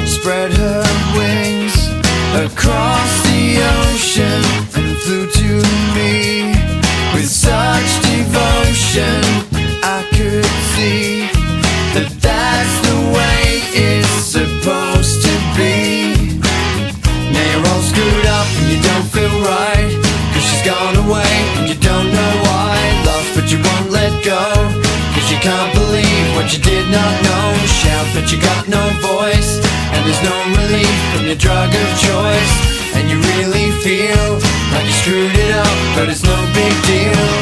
Spread her wings across the ocean and flew to me with such devotion. I could see that that's the way it's supposed to be. Now you're all screwed up and you don't feel right, 'cause she's gone away and you don't know why. Lost but you won't let go, 'cause you can't believe what you did not know. Shout but you got no voice, and there's no relief from your drug of choice. And you really feel like you screwed it up, but it's no big deal.